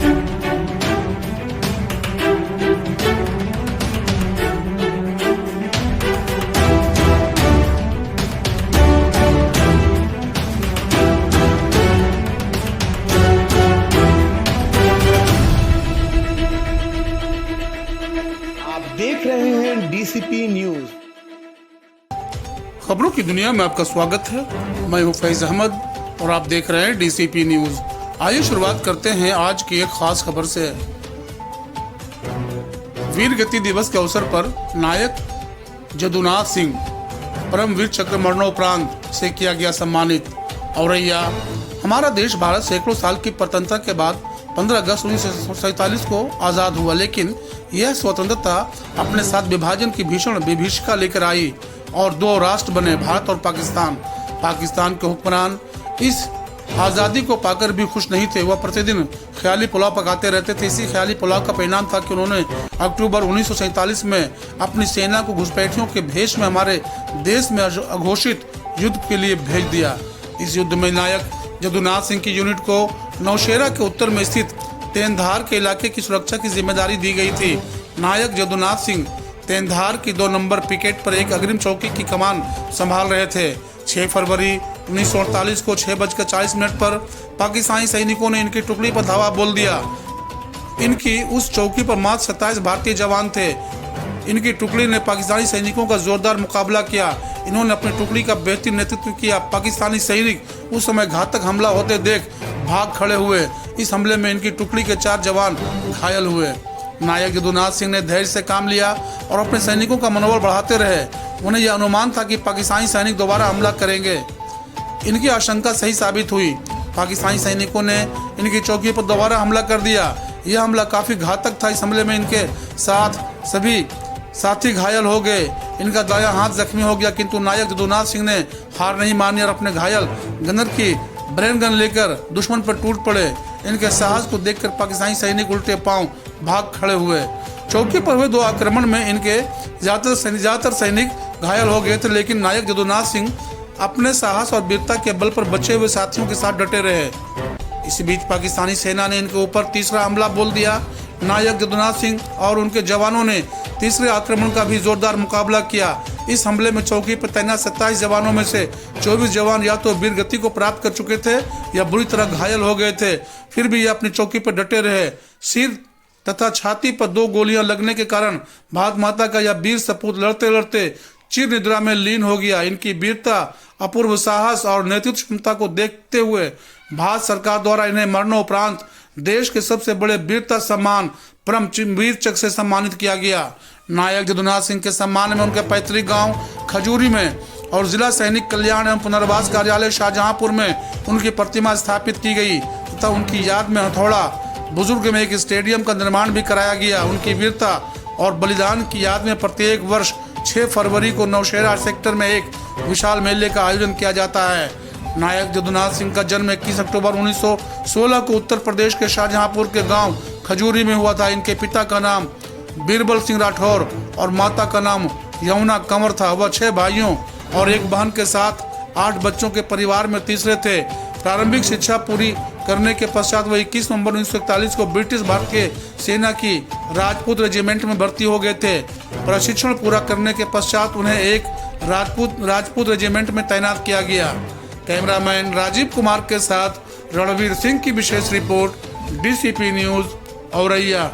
देख रहे हैं डीसीपी न्यूज। खबरों की दुनिया में आपका स्वागत है। मैं हूं फैज अहमद और आप देख रहे हैं डीसीपी न्यूज। आइए शुरुआत करते हैं आज की एक खास खबर से। वीर गति दिवस के अवसर पर नायक जदुनाथ सिंह परमवीर चक्र मरणोपरांत से किया गया सम्मानित। औरैया, हमारा देश भारत सैकड़ों साल की स्वतंत्रता के बाद 15 अगस्त 1947 को आज़ाद हुआ, लेकिन यह स्वतंत्रता अपने साथ विभाजन की भीषण विभीषिका लेकर आई और दो राष्ट्र बने, भारत और पाकिस्तान। पाकिस्तान के हुक्मरान इस आज़ादी को पाकर भी खुश नहीं थे। वह प्रतिदिन ख्याली पुलाव पकाते रहते थे। इसी ख्याली पुलाव का परिणाम था कि उन्होंने अक्टूबर 1947 में अपनी सेना को घुसपैठियों के भेष में हमारे देश में अघोषित युद्ध के लिए भेज दिया। इस युद्ध में नायक जदुनाथ सिंह की यूनिट को नौशेरा के उत्तर में स्थित तेंधार के इलाके की सुरक्षा की जिम्मेदारी दी गई थी। नायक जदुनाथ सिंह तेंधार की 2 नंबर पिकेट पर एक अग्रिम चौकी की कमान संभाल रहे थे। 6 फरवरी 1948 को 6:40 पर पाकिस्तानी सैनिकों ने इनकी टुकड़ी पर धावा बोल दिया। इनकी उस चौकी पर मात्र 27 भारतीय जवान थे। इनकी टुकड़ी ने पाकिस्तानी सैनिकों का जोरदार मुकाबला किया। इन्होंने अपनी टुकड़ी का बेहतरीन नेतृत्व किया। पाकिस्तानी सैनिक उस समय घातक हमला होते देख भाग खड़े हुए। इस हमले में इनकी टुकड़ी के 4 जवान घायल हुए। नायक जदुनाथ सिंह ने धैर्य से काम लिया और अपने सैनिकों का मनोबल बढ़ाते रहे। उन्हें यह अनुमान था कि पाकिस्तानी सैनिक दोबारा हमला करेंगे। इनकी आशंका सही साबित हुई। पाकिस्तानी सैनिकों ने इनकी चौकी पर दोबारा हमला कर दिया। यह हमला काफी घातक था। इस हमले में इनके साथ सभी साथी घायल हो गए। इनका दायां हाथ जख्मी हो गया, किंतु नायक जदुनाथ सिंह ने हार नहीं मानी और अपने घायल गनर की ब्रेन गन लेकर दुश्मन पर टूट पड़े। इनके साहस को देखकर पाकिस्तानी सैनिक उल्टे पांव भाग खड़े हुए। चौकी पर हुए 2 आक्रमण में इनके ज्यादातर सैनिक घायल हो गए थे, लेकिन नायक जदुनाथ सिंह अपने साहस और वीरता के बल पर बचे हुए साथियों के साथ डटे रहे। इसी बीच पाकिस्तानी सेना ने इनके ऊपर तीसरा हमला बोल दिया। नायक जदुनाथ सिंह और उनके जवानों ने तीसरे आक्रमण का भी जोरदार मुकाबला किया। इस हमले में चौकी पर तैनात 27 जवानों में से 24 जवान या तो वीर गति को प्राप्त कर चुके थे या बुरी तरह घायल हो गए थे। फिर भी ये अपनी चौकी पर डटे रहे। सिर तथा छाती पर 2 गोलियां लगने के कारण भारत माता का यह वीर सपूत लड़ते लड़ते चिर निद्रा में लीन हो गया। इनकी वीरता, अपूर्व साहस और नेतृत्व क्षमता को देखते हुए भारत सरकार द्वारा इन्हें मरणोपरांत देश के सबसे बड़े वीरता सम्मान परमवीर चक्र से सम्मानित किया गया। नायक जदुनाथ सिंह के सम्मान में उनके पैतृक गांव खजूरी में और जिला सैनिक कल्याण एवं पुनर्वास कार्यालय शाहजहांपुर में उनकी प्रतिमा स्थापित की गई तथा उनकी याद में हथौड़ा बुजुर्ग में एक स्टेडियम का निर्माण भी कराया गया। उनकी वीरता और बलिदान की याद में प्रत्येक वर्ष 6 फरवरी को नौशेरा सेक्टर में एक विशाल मेले का आयोजन किया जाता है। नायक जदुनाथ सिंह का जन्म 21 अक्टूबर 1916 को उत्तर प्रदेश के शाहजहांपुर के गांव खजूरी में हुआ था। इनके पिता का नाम बीरबल सिंह राठौर और माता का नाम यमुना कंवर था। वह 6 भाइयों और एक बहन के साथ 8 बच्चों के परिवार में तीसरे थे। प्रारंभिक शिक्षा पूरी करने के पश्चात वह 21 नवंबर 1941 को ब्रिटिश भारतीय सेना की राजपूत रेजिमेंट में भर्ती हो गए थे। प्रशिक्षण पूरा करने के पश्चात उन्हें एक राजपूत रेजिमेंट में तैनात किया गया। कैमरामैन राजीव कुमार के साथ रणवीर सिंह की विशेष रिपोर्ट, डीसीपी न्यूज, औरैया।